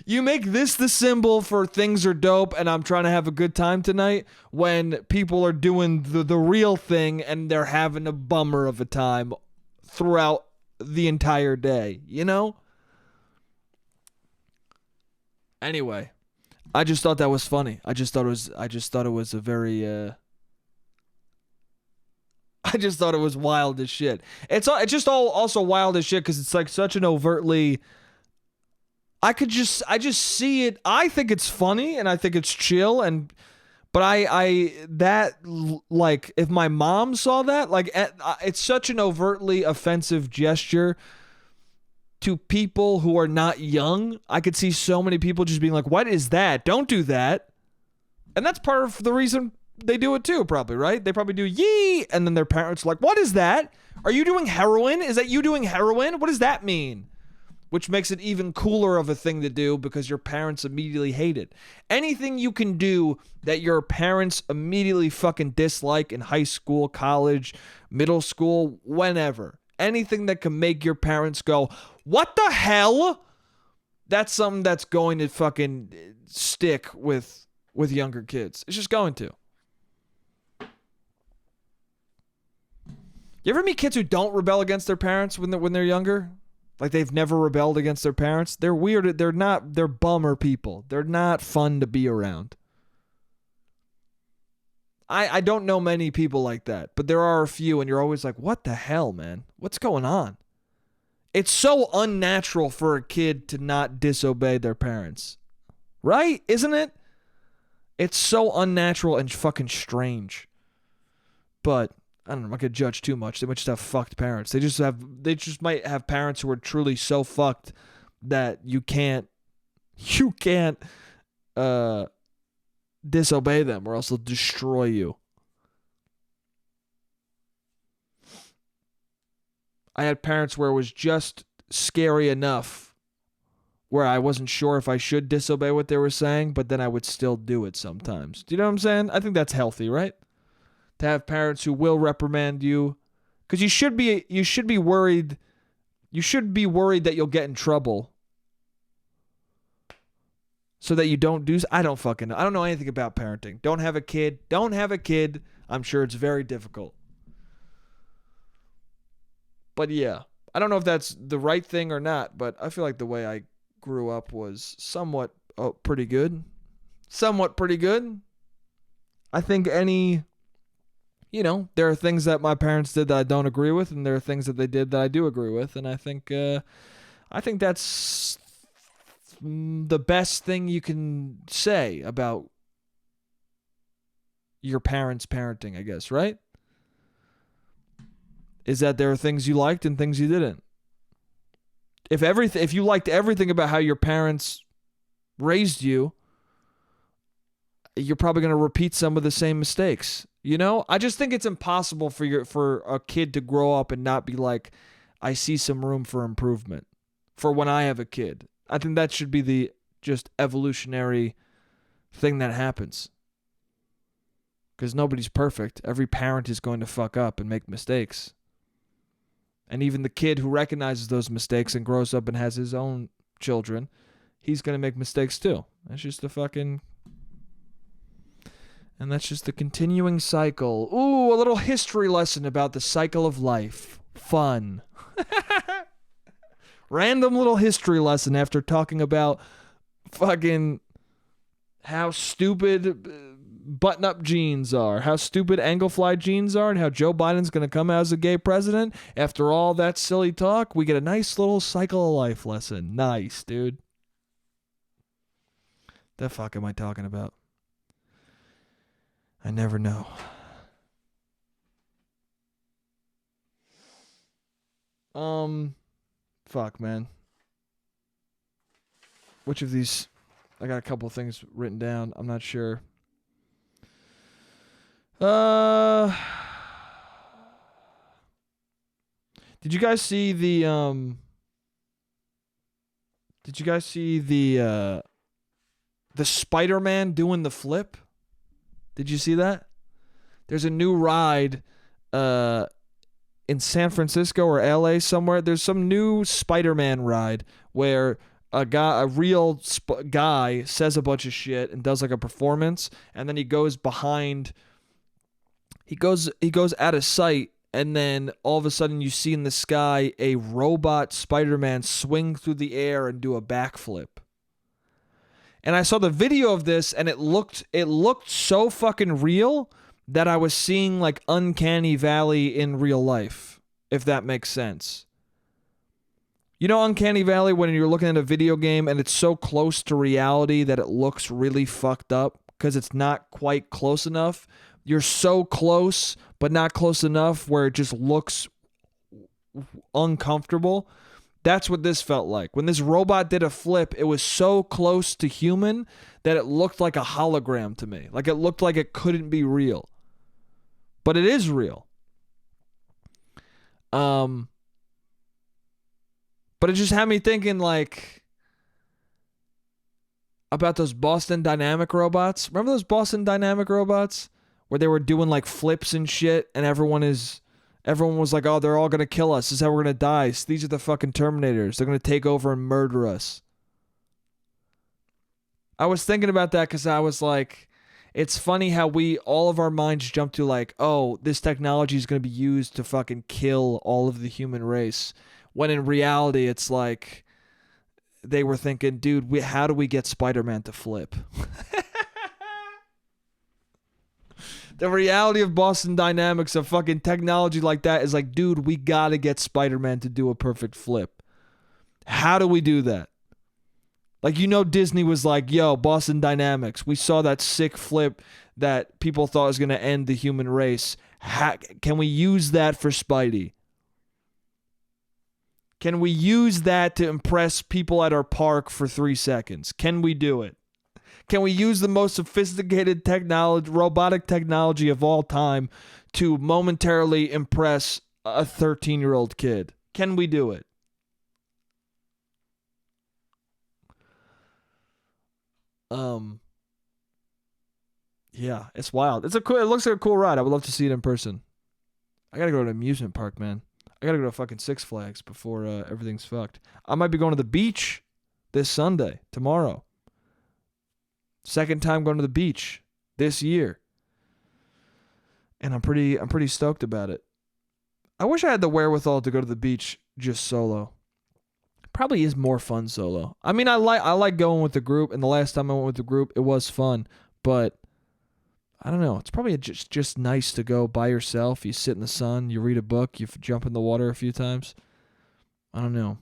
You make this the symbol for things are dope and I'm trying to have a good time tonight when people are doing the real thing and they're having a bummer of a time throughout the entire day, you know? Anyway, I just thought that was funny. I just thought it was a very I just thought it was wild as shit. It's just all also wild as shit because it's like such an overtly. I just see it. I think it's funny and I think it's chill but like if my mom saw that, like it's such an overtly offensive gesture to people who are not young. I could see so many people just being like, "What is that? Don't do that." And that's part of the reason they do it too, probably, right? They probably do yee, and then their parents are like, "What is that? Are you doing heroin? Is that you doing heroin? What does that mean?" Which makes it even cooler of a thing to do because your parents immediately hate it. Anything you can do that your parents immediately fucking dislike in high school, college, middle school, whenever. Anything that can make your parents go, "What the hell?" That's something that's going to fucking stick with younger kids. It's just going to. You ever meet kids who don't rebel against their parents when they're younger? Like they've never rebelled against their parents. They're weird. They're bummer people. They're not fun to be around. I don't know many people like that, but there are a few, and you're always like, what the hell, man? What's going on? It's so unnatural for a kid to not disobey their parents. Right? Isn't it? It's so unnatural and fucking strange. But I don't know, I'm not gonna judge too much. They might just have fucked parents. They just might have parents who are truly so fucked that you can't disobey them or else they'll destroy you. I had parents where it was just scary enough where I wasn't sure if I should disobey what they were saying, but then I would still do it sometimes. Do you know what I'm saying? I think that's healthy, right? To have parents who will reprimand you, because you should be worried that you'll get in trouble so that you don't do. I don't know anything about parenting. Don't have a kid. I'm sure it's very difficult, but yeah, I don't know if that's the right thing or not, but I feel like the way I grew up was somewhat pretty good. I think there are things that my parents did that I don't agree with, and there are things that they did that I do agree with, and I think that's the best thing you can say about your parents' parenting, I guess, right? Is that there are things you liked and things you didn't. If you liked everything about how your parents raised you, you're probably going to repeat some of the same mistakes. I just think it's impossible for a kid to grow up and not be like, I see some room for improvement for when I have a kid. I think that should be the just evolutionary thing that happens. Because nobody's perfect. Every parent is going to fuck up and make mistakes. And even the kid who recognizes those mistakes and grows up and has his own children, he's going to make mistakes too. That's just and that's just the continuing cycle. Ooh, a little history lesson about the cycle of life. Fun. Random little history lesson after talking about fucking how stupid button-up jeans are, how stupid angle-fly jeans are, and how Joe Biden's going to come out as a gay president. After all that silly talk, we get a nice little cycle of life lesson. Nice, dude. The fuck am I talking about? I never know. Fuck, man. Which of these? I got a couple of things written down. I'm not sure. Did you guys see the Spider-Man doing the flip? Did you see that? There's a new ride in San Francisco or LA somewhere. There's some new Spider-Man ride where a real guy says a bunch of shit and does like a performance, and then he goes behind. He goes out of sight, and then all of a sudden you see in the sky a robot Spider-Man swing through the air and do a backflip. And I saw the video of this, and it looked so fucking real that I was seeing like Uncanny Valley in real life, if that makes sense. You know Uncanny Valley, when you're looking at a video game and it's so close to reality that it looks really fucked up because it's not quite close enough? You're so close, but not close enough where it just looks uncomfortable. That's what this felt like. When this robot did a flip, it was so close to human that it looked like a hologram to me. Like it looked like it couldn't be real. But it is real. But it just had me thinking like about those Boston Dynamic robots. Remember those Boston Dynamic robots where they were doing like flips and shit, and everyone was like, oh, they're all going to kill us. This is how we're going to die. So these are the fucking Terminators. They're going to take over and murder us. I was thinking about that because I was like, it's funny how all of our minds jump to like, oh, this technology is going to be used to fucking kill all of the human race. When in reality, it's like they were thinking, dude, how do we get Spider-Man to flip? The reality of Boston Dynamics, of fucking technology like that, is like, dude, we gotta get Spider-Man to do a perfect flip. How do we do that? Like, you know, Disney was like, yo, Boston Dynamics, we saw that sick flip that people thought was gonna end the human race. Can we use that for Spidey? Can we use that to impress people at our park for 3 seconds? Can we do it? Can we use the most sophisticated technology, robotic technology of all time to momentarily impress a 13-year-old kid? Can we do it? Yeah, it's wild. It looks like a cool ride. I would love to see it in person. I gotta go to an amusement park, man. I gotta go to fucking Six Flags before everything's fucked. I might be going to the beach this Sunday, tomorrow. Second time going to the beach this year. And I'm pretty stoked about it. I wish I had the wherewithal to go to the beach just solo. Probably is more fun solo. I mean, I like going with the group, and the last time I went with the group, it was fun, but I don't know. It's probably just nice to go by yourself. You sit in the sun, you read a book, you jump in the water a few times. I don't know.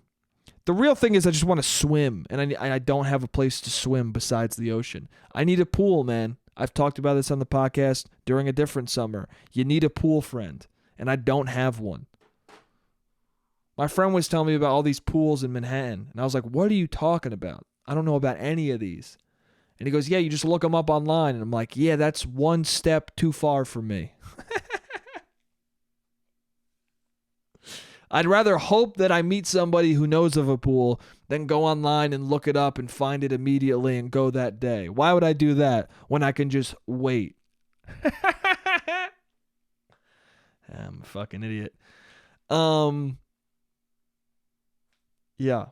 The real thing is I just want to swim, and I don't have a place to swim besides the ocean. I need a pool, man. I've talked about this on the podcast during a different summer. You need a pool friend, and I don't have one. My friend was telling me about all these pools in Manhattan, and I was like, what are you talking about? I don't know about any of these. And he goes, yeah, you just look them up online. And I'm like, yeah, that's one step too far for me. I'd rather hope that I meet somebody who knows of a pool than go online and look it up and find it immediately and go that day. Why would I do that when I can just wait? I'm a fucking idiot. Yeah.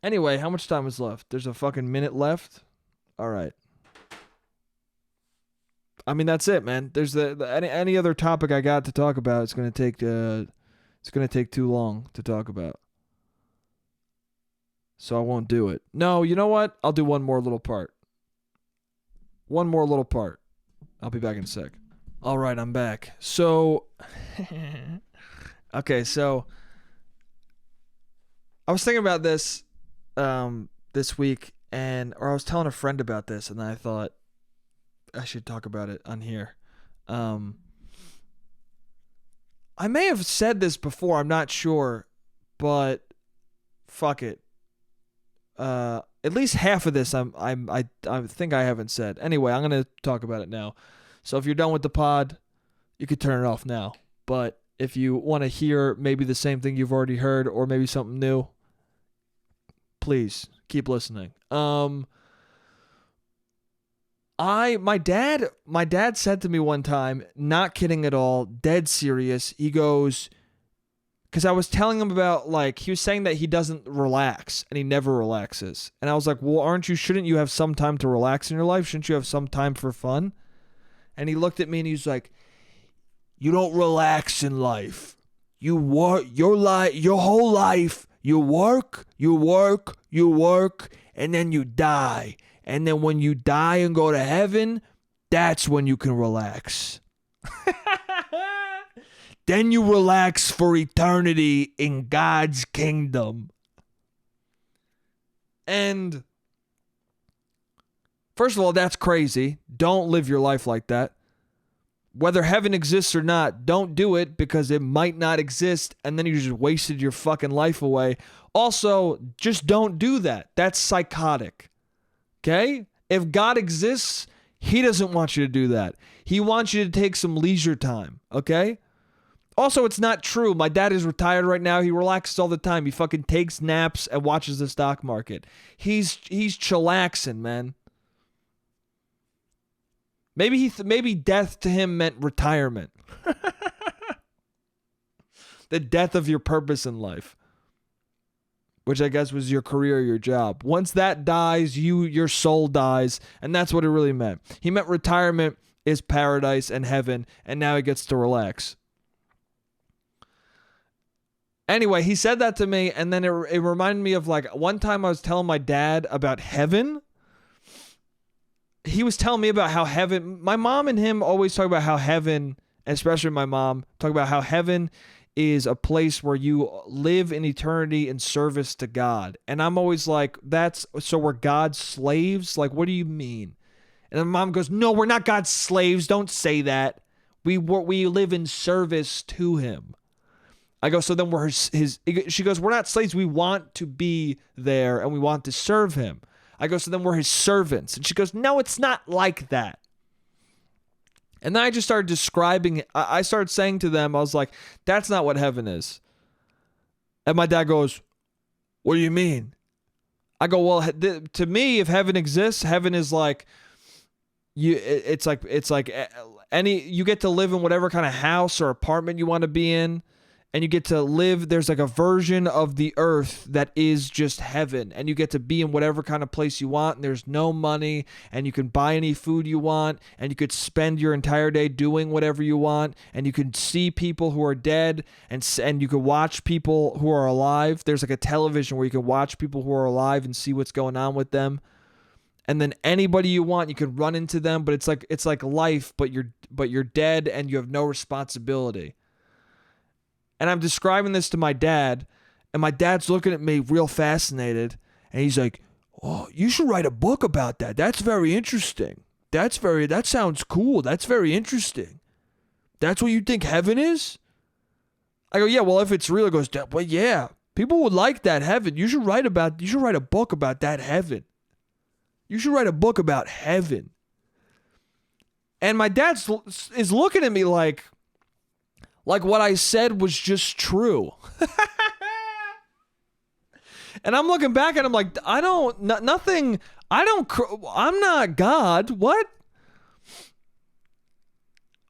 Anyway, how much time is left? There's a fucking minute left. All right. I mean, that's it, man. There's any other topic I got to talk about. It's gonna take too long to talk about. So I won't do it. No, you know what? I'll do one more little part. One more little part. I'll be back in a sec. All right, I'm back. So, okay, so I was thinking about this this week, or I was telling a friend about this, and then I thought I should talk about it on here. I may have said this before, I'm not sure, but fuck it. At least half of this I think I haven't said. Anyway, I'm gonna talk about it now. So if you're done with the pod, you could turn it off now. But if you want to hear maybe the same thing you've already heard, or maybe something new, please keep listening. My dad said to me one time, not kidding at all, dead serious. He goes, because I was telling him about, like, he was saying that he doesn't relax and he never relaxes. And I was like, well, shouldn't you have some time to relax in your life? Shouldn't you have some time for fun? And he looked at me and he's like, you don't relax in life. You work your whole life. You work, and then you die. And then when you die and go to heaven, that's when you can relax. Then you relax for eternity in God's kingdom. And first of all, that's crazy. Don't live your life like that. Whether heaven exists or not, don't do it because it might not exist and then you just wasted your fucking life away. Also, just don't do that. That's psychotic. Okay? If God exists, he doesn't want you to do that. He wants you to take some leisure time. Okay? Also, it's not true. My dad is retired right now. He relaxes all the time. He fucking takes naps and watches the stock market. He's chillaxing, man. Maybe death to him meant retirement. The death of your purpose in life, which I guess was your career, your job. Once that dies, your soul dies, and that's what it really meant. He meant retirement is paradise and heaven, and now he gets to relax. Anyway, he said that to me, and then it reminded me of like one time I was telling my dad about heaven. He was telling me about how heaven, my mom and him always talk about how heaven, especially my mom, talk about how heaven is a place where you live in eternity in service to God. And I'm always like, so we're God's slaves? Like, what do you mean? And then mom goes, no, we're not God's slaves. Don't say that. We live in service to him. I go, so then we're his, she goes, we're not slaves. We want to be there and we want to serve him. I go, so then we're his servants. And she goes, no, it's not like that. And then I just started describing it. I started saying to them, I was like, that's not what heaven is. And my dad goes, what do you mean? I go, well, to me, if heaven exists, heaven is like, it's like you get to live in whatever kind of house or apartment you want to be in. And you get to live, there's like a version of the earth that is just heaven. And you get to be in whatever kind of place you want. And there's no money. And you can buy any food you want. And you could spend your entire day doing whatever you want. And you can see people who are dead. And you can watch people who are alive. There's like a television where you can watch people who are alive and see what's going on with them. And then anybody you want, you can run into them. But it's like life, but you're dead and you have no responsibility. And I'm describing this to my dad, and my dad's looking at me real fascinated, and he's like, oh, you should write a book about that. That's very interesting. That sounds cool. That's very interesting. That's what you think heaven is? I go, yeah, well, if it's real, it goes, well, yeah, people would like that heaven. You should write a book about that heaven. You should write a book about heaven. And my dad is looking at me like what I said was just true. And I'm looking back and I'm like, I'm not God. What?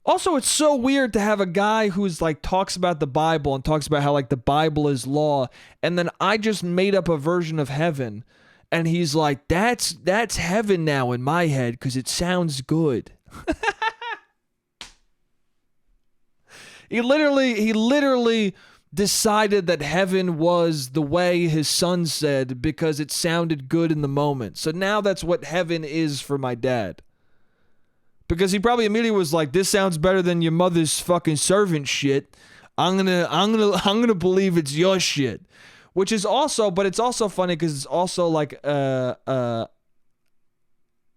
Also, it's so weird to have a guy who's like talks about the Bible and talks about how like the Bible is law. And then I just made up a version of heaven. And he's like, that's heaven now in my head because it sounds good. He literally decided that heaven was the way his son said because it sounded good in the moment. So now that's what heaven is for my dad. Because he probably immediately was like, this sounds better than your mother's fucking servant shit. I'm gonna believe it's your shit. Which is also, but it's also funny because it's also like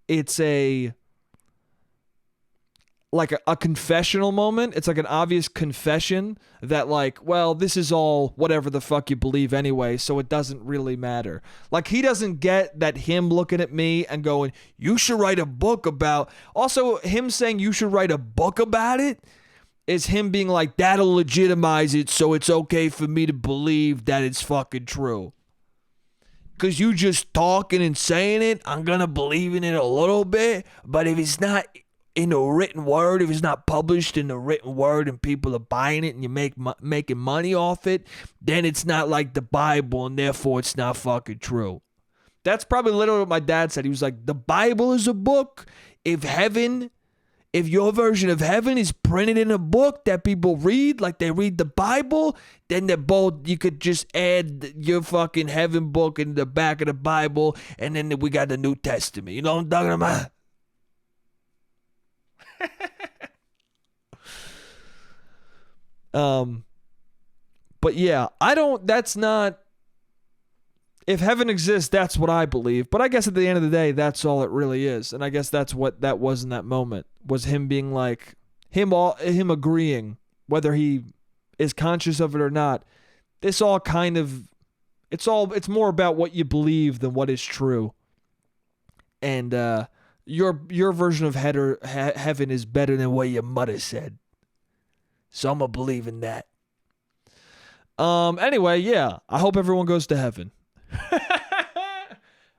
it's a confessional moment. It's like an obvious confession that like, well, this is all whatever the fuck you believe anyway, so it doesn't really matter. Like, he doesn't get that him looking at me and going, you should write a book about... Also, him saying you should write a book about it is him being like, that'll legitimize it, so it's okay for me to believe that it's fucking true. Because you just talking and saying it, I'm gonna believe in it a little bit, but if it's not in the written word, if it's not published in the written word and people are buying it and you making money off it, then it's not like the Bible and therefore it's not fucking true. That's probably literally what my dad said. He was like, the Bible is a book. If heaven if your version of heaven is printed in a book that people read like they read the Bible, then you could just add your fucking heaven book in the back of the Bible, and then we got the New Testament. You know what I'm talking about? But yeah, if heaven exists, that's what I believe. But I guess at the end of the day, that's all it really is. And I guess that's what that was in that moment, was him being like, him agreeing, whether he is conscious of it or not. This all kind of, it's more about what you believe than what is true. And your version of heaven is better than what your mother said. So I'm going to believe in that. Anyway, yeah, I hope everyone goes to heaven.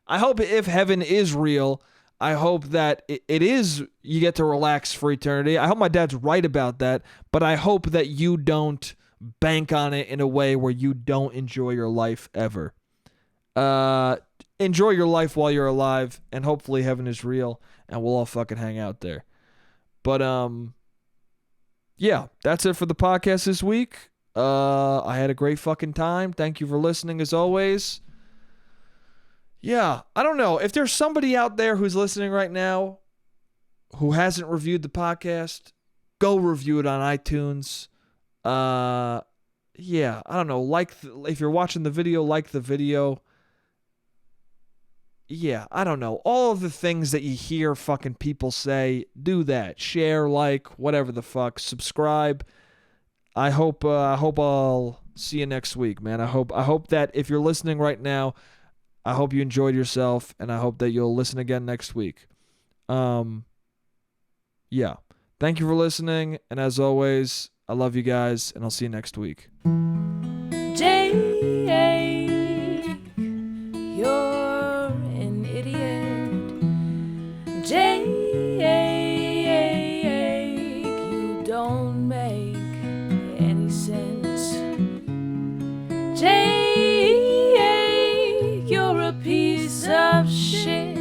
I hope if heaven is real, I hope that it is, you get to relax for eternity. I hope my dad's right about that, but I hope that you don't bank on it in a way where you don't enjoy your life ever. Enjoy your life while you're alive, and hopefully heaven is real, and we'll all fucking hang out there. But, yeah, that's it for the podcast this week. I had a great fucking time. Thank you for listening as always. Yeah, I don't know. If there's somebody out there who's listening right now who hasn't reviewed the podcast, go review it on iTunes. Yeah, I don't know. If you're watching the video, like the video. Yeah, I don't know. All of the things that you hear fucking people say, do that. Share, like, whatever the fuck. Subscribe. I hope I'll see you next week, man. I hope that if you're listening right now, I hope you enjoyed yourself, and I hope that you'll listen again next week. Yeah. Thank you for listening, and as always, I love you guys, and I'll see you next week. Jake, you're an idiot. Jake, you don't make any sense. Jake, you're a piece of shit.